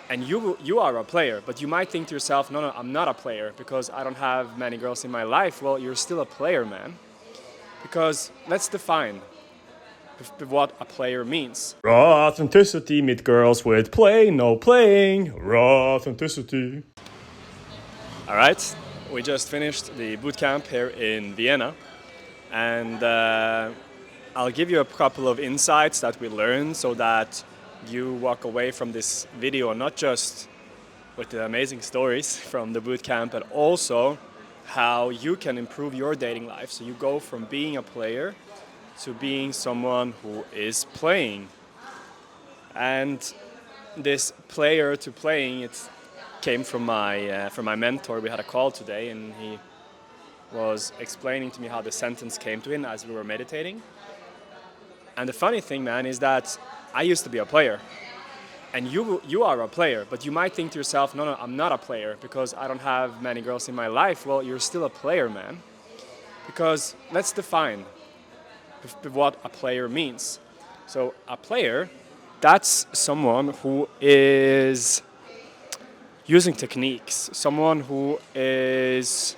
and you are a player, but you might think to yourself, no, I'm not a player because I don't have many girls in my life. Well, you're still a player, man. Because let's define what a player means. Raw authenticity, meet girls with play, no playing. Raw authenticity. All right, we just finished the bootcamp here in Vienna, and I'll give you a couple of insights that we learned so that you walk away from this video not just with the amazing stories from the bootcamp, but also how you can improve your dating life. So you go from being a player to being someone who is playing. And this player to playing, it came from my mentor. We had a call today, and he was explaining to me how the sentence came to him as we were meditating. And the funny thing, man, is that I used to be a player. And you are a player, but you might think to yourself, no, I'm not a player because I don't have many girls in my life. Well, you're still a player, man. Because let's define what a player means. So a player, that's someone who is using techniques, someone who is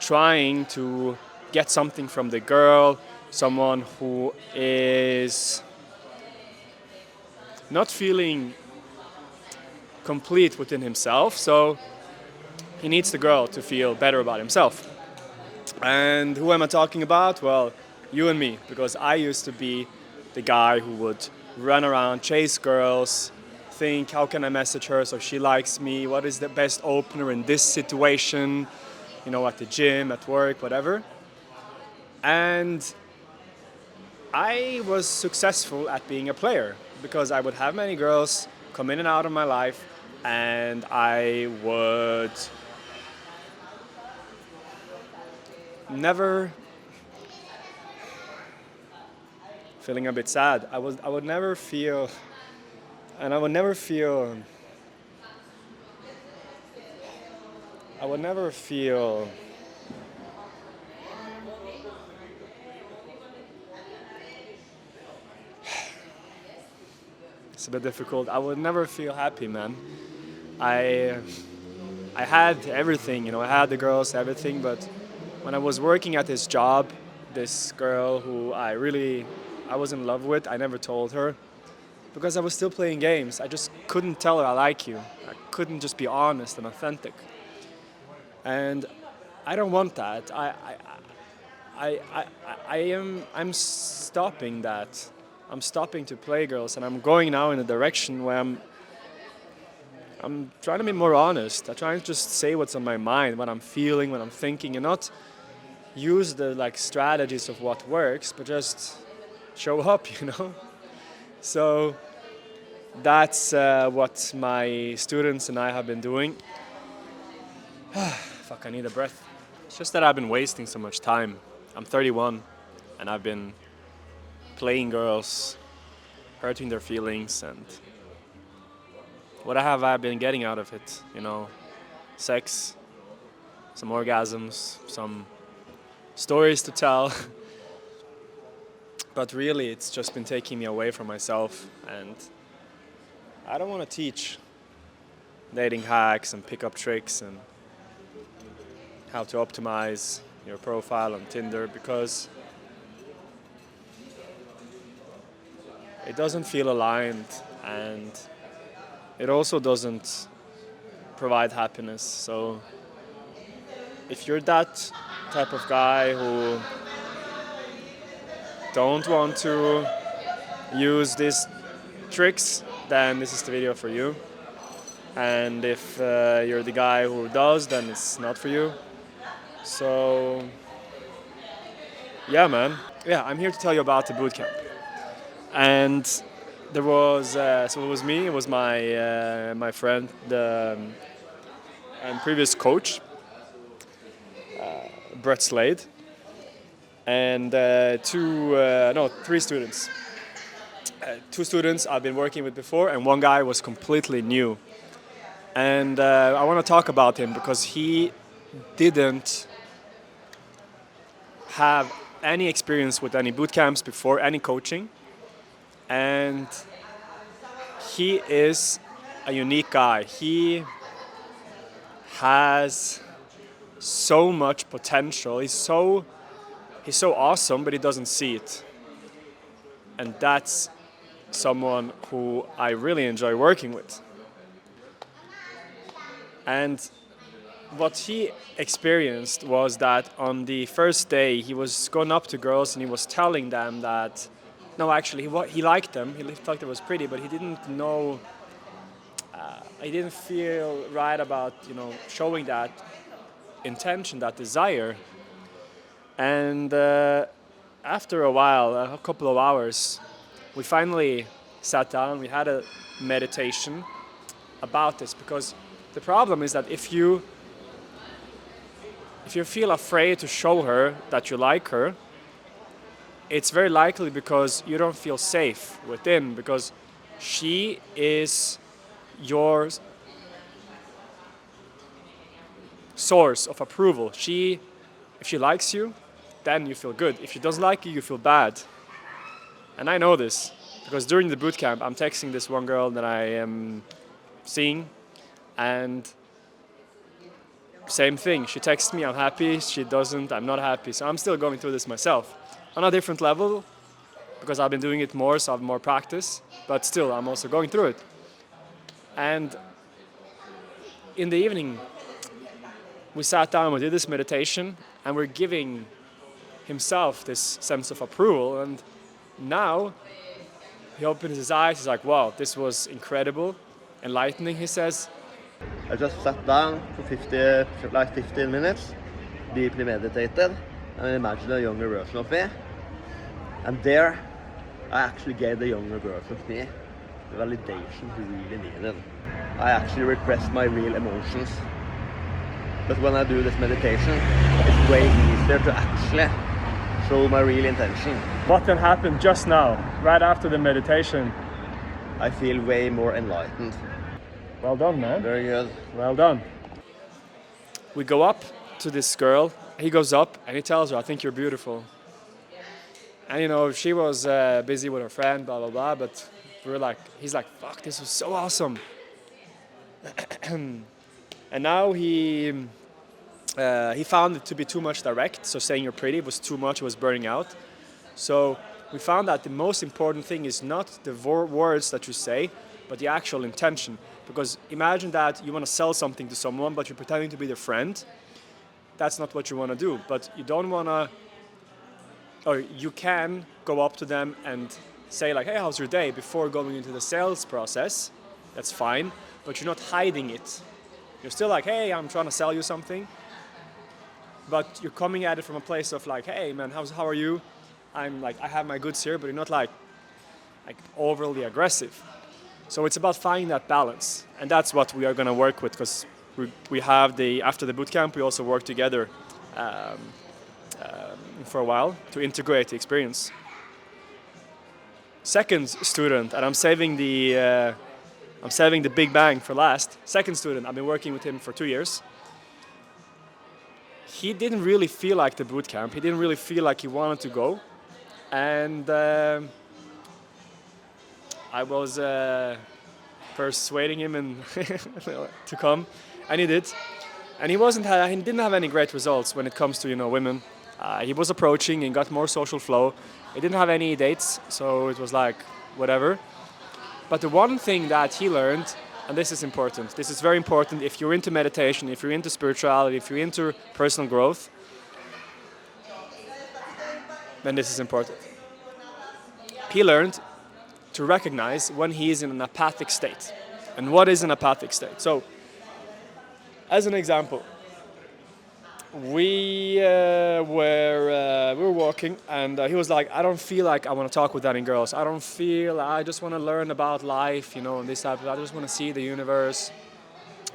trying to get something from the girl, someone who is not feeling complete within himself, so he needs the girl to feel better about himself. And who am I talking about? Well, you and me, because I used to be the guy who would run around, chase girls, think, how can I message her so she likes me? What is the best opener in this situation? You know, at the gym, at work, whatever. And I was successful at being a player because I would have many girls come in and out of my life, and I would never, feeling a bit sad, I would never feel, and I would never feel, it's a bit difficult. I would never feel happy, man. I had everything, you know, I had the girls, everything, but when I was working at this job, this girl who I was in love with, I never told her because I was still playing games. I just couldn't tell her I like you. I couldn't just be honest and authentic. And I don't want that. I'm stopping that. I'm stopping to play girls, and I'm going now in a direction where I'm trying to be more honest. I'm trying to just say what's on my mind, what I'm feeling, what I'm thinking, and not use the strategies of what works, but just show up, you know. So that's what my students and I have been doing. Fuck, I need a breath. It's just that I've been wasting so much time. I'm 31, and I've been playing girls, hurting their feelings, and what have I been getting out of it? You know, sex, some orgasms, some stories to tell. But really, it's just been taking me away from myself, and I don't want to teach dating hacks and pickup tricks and how to optimize your profile on Tinder, because it doesn't feel aligned, and it also doesn't provide happiness. So if you're that type of guy who don't want to use these tricks, then this is the video for you. And if you're the guy who does, then it's not for you. So yeah, man. Yeah, I'm here to tell you about the bootcamp. And there was, so it was me, it was my friend, the and previous coach, Brett Slade, and three students. Two students I've been working with before, and one guy was completely new. And I want to talk about him because he didn't have any experience with any boot camps before, any coaching. And he is a unique guy. He has so much potential. He's so awesome, but he doesn't see it. And that's someone who I really enjoy working with. And what he experienced was that on the first day he was going up to girls and he was telling them that, no, actually he liked them, he thought they was pretty, but he didn't know, he didn't feel right about, you know, showing that intention, that desire. And after a while, a couple of hours, we finally sat down, we had a meditation about this, because the problem is that if you feel afraid to show her that you like her, it's very likely because you don't feel safe within, because she is your source of approval. If she likes you, then you feel good. If she doesn't like you, you feel bad. And I know this because during the boot camp, I'm texting this one girl that I am seeing, and same thing. She texts me, I'm happy. She doesn't, I'm not happy. So I'm still going through this myself on a different level because I've been doing it more, so I have more practice. But still, I'm also going through it. And in the evening, we sat down, we did this meditation, and we're giving himself this sense of approval. And now he opens his eyes, he's like, wow, this was incredible, enlightening, he says. I just sat down for 15 minutes, deeply meditated, and imagined a younger version of me. And there, I actually gave the younger version of me the validation he really needed. I actually repressed my real emotions. But when I do this meditation, it's way easier to actually show my real intention. What can happen just now, right after the meditation? I feel way more enlightened. Well done, man. Very good. Well done. We go up to this girl. He goes up and he tells her, I think you're beautiful. And you know, she was busy with her friend, blah, blah, blah. But he's like, fuck, this was so awesome. And now he found it to be too much direct. So saying you're pretty was too much, it was burning out. So we found that the most important thing is not the words that you say, but the actual intention. Because imagine that you want to sell something to someone, but you're pretending to be their friend. That's not what you want to do. But you don't want to, or you can go up to them and say like, hey, how's your day? Before going into the sales process. That's fine, but you're not hiding it. You're still like, hey, I'm trying to sell you something. But you're coming at it from a place of like, hey man, how are you? I'm like, I have my goods here, but you're not like overly aggressive. So it's about finding that balance, and that's what we are going to work with, because we have after the bootcamp we also work together for a while to integrate the experience. Second student, and I'm saving the big bang for last. Second student, I've been working with him for 2 years. He didn't really feel like the bootcamp. He didn't really feel like he wanted to go, and I was persuading him to come, and he did. And he didn't have any great results when it comes to women. He was approaching and got more social flow. He didn't have any dates, so it was like whatever. But the one thing that he learned, and this is important. This is very important if you're into meditation, if you're into spirituality, if you're into personal growth. Then this is important. He learned to recognize when he is in an apathic state. And what is an apathic state? So, as an example, we were walking, and he was like, I don't feel like I want to talk with any girls. I just want to learn about life, and this type of, I just want to see the universe.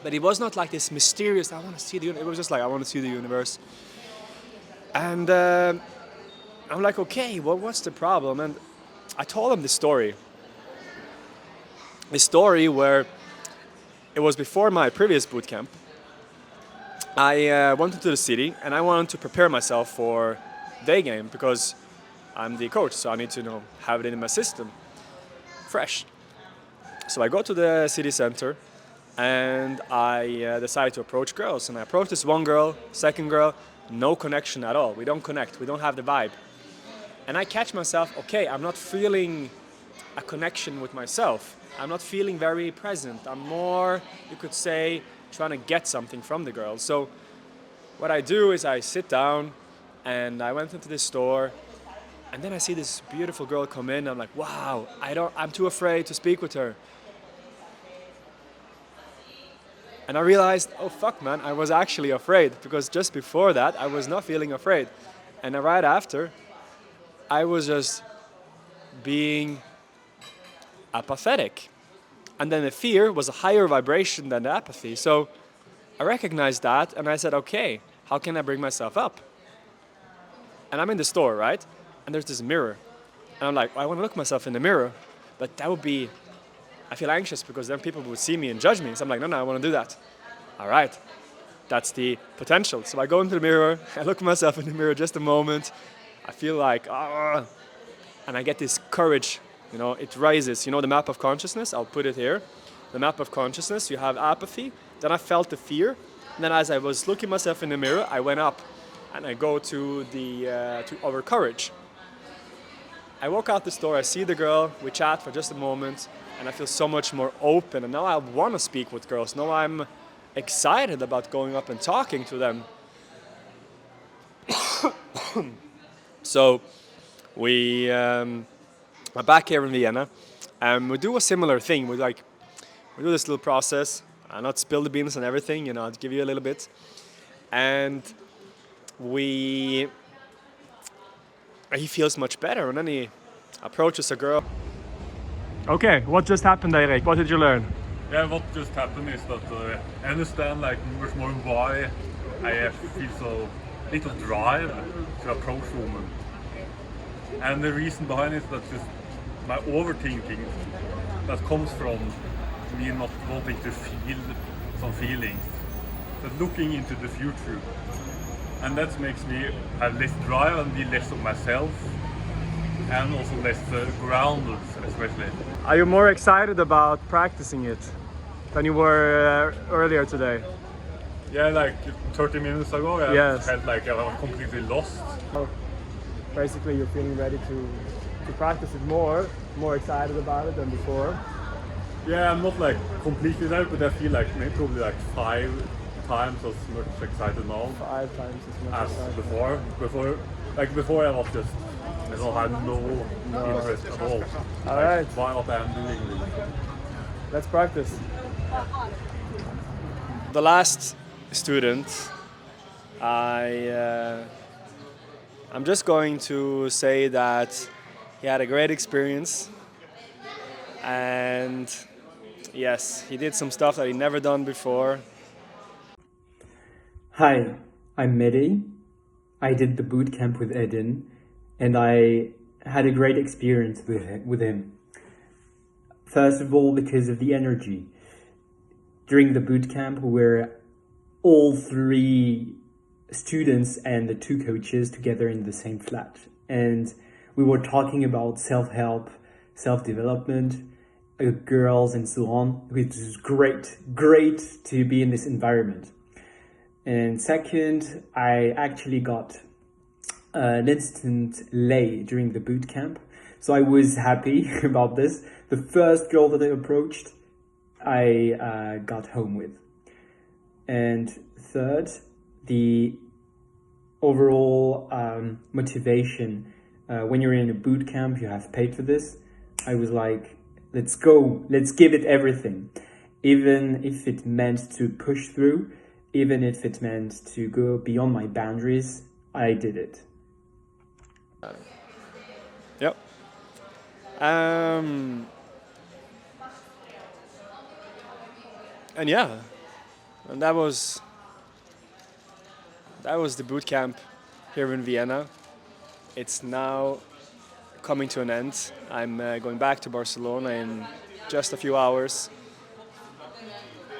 But it was not like this mysterious, I want to see the universe. It was just like, I want to see the universe. And I'm like, okay, well, what's the problem? And I told him this story. A story where it was before my previous boot camp. I went into the city and I wanted to prepare myself for day game because I'm the coach, so I need to have it in my system, fresh. So I go to the city center and I decide to approach girls. And I approach this one girl, second girl, no connection at all. We don't connect, we don't have the vibe. And I catch myself, okay, I'm not feeling a connection with myself. I'm not feeling very present. I'm more, you could say, trying to get something from the girl. So what I do is I sit down and I went into this store and then I see this beautiful girl come in. I'm like, wow, I'm too afraid to speak with her. And I realized, oh fuck man, I was actually afraid because just before that I was not feeling afraid. And right after, I was just being apathetic. And then the fear was a higher vibration than the apathy. So I recognized that and I said, okay, how can I bring myself up? And I'm in the store, right? And there's this mirror. And I'm like, I want to look myself in the mirror, but that would be, I feel anxious because then people would see me and judge me. So I'm like, no, I want to do that. All right, that's the potential. So I go into the mirror, I look myself in the mirror just a moment. I feel like, and I get this courage, it rises. The map of consciousness, I'll put it here. The map of consciousness, you have apathy. Then I felt the fear. And then as I was looking myself in the mirror, I went up and I go to to our courage. I walk out the store, I see the girl, we chat for just a moment, and I feel so much more open. And now I want to speak with girls. Now I'm excited about going up and talking to them. So we are back here in Vienna, and we do a similar thing. We do this little process. I'll not spill the beans and everything, I'll give you a little bit. And he feels much better, and then he approaches a girl. Okay, what just happened, Eirik? What did you learn? Yeah, what just happened is that I understand much more why I feel so little drive to approach women. And the reason behind it is that just my overthinking that comes from me not wanting to feel some feelings, but looking into the future. And that makes me have less drive and be less of myself, and also less grounded, especially. Are you more excited about practicing it than you were earlier today? Yeah, like 30 minutes ago, I Yes. felt like I was completely lost. Basically, you're feeling ready to practice it more excited about it than before. Yeah, I'm not like completely there, but I feel like maybe probably like 5 times as much excited now 5 times as much as excited. before. Before I was just, I had no interest at all. All right. Why what I'm doing really. Let's practice. The last student, I'm just going to say that he had a great experience, and yes, he did some stuff that he never done before. Hi, I'm Mehdi. I did the bootcamp with Edin, and I had a great experience with him. First of all, because of the energy. During the bootcamp, we were all 3 students and the 2 coaches together in the same flat. And we were talking about self-help, self-development, girls and so on, which is great to be in this environment. And second, I actually got an instant lay during the boot camp. So I was happy about this. The first girl that I approached, I got home with. And third, the overall motivation. When you're in a boot camp, you have paid for this. I was like, let's go, let's give it everything. Even if it meant to push through, even if it meant to go beyond my boundaries, I did it. Yep. And yeah, and that was the boot camp here in Vienna. It's now coming to an end. I'm going back to Barcelona in just a few hours,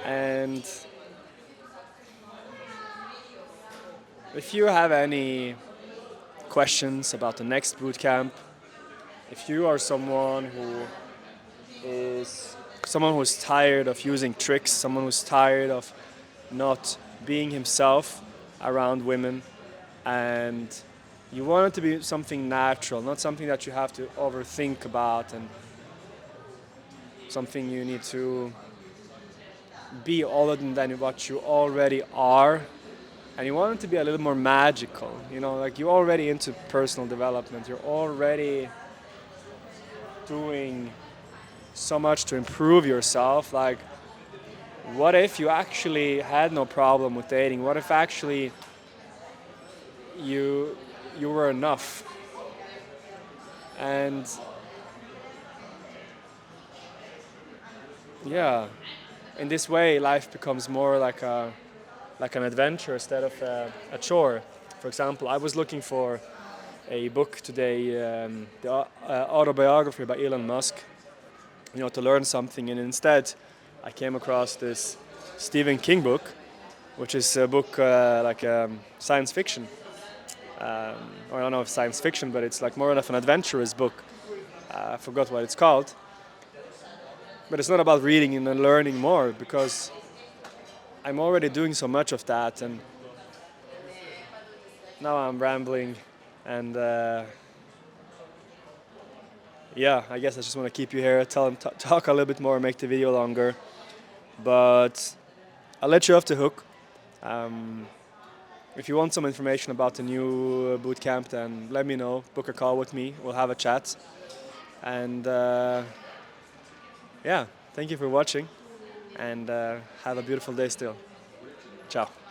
and if you have any questions about the next bootcamp, if you are someone who is someone who's tired of using tricks, someone who's tired of not being himself around women, and you want it to be something natural, not something that you have to overthink about and something you need to be other than what you already are. And you want it to be a little more magical, like you're already into personal development, you're already doing so much to improve yourself. Like, what if you actually had no problem with dating? What if actually you were enough? And yeah, in this way, life becomes more like an adventure instead of a chore. For example, I was looking for a book today, the autobiography by Elon Musk, to learn something, and instead I came across this Stephen King book, which is a book like science fiction. Or I don't know if science fiction, but it's like more of an adventurous book. I forgot what it's called. But it's not about reading and learning more, because I'm already doing so much of that, and now I'm rambling, and yeah, I guess I just want to keep you here, talk a little bit more, make the video longer, but I'll let you off the hook. If you want some information about the new bootcamp, then let me know, book a call with me, we'll have a chat, and yeah, thank you for watching, and have a beautiful day still. Ciao.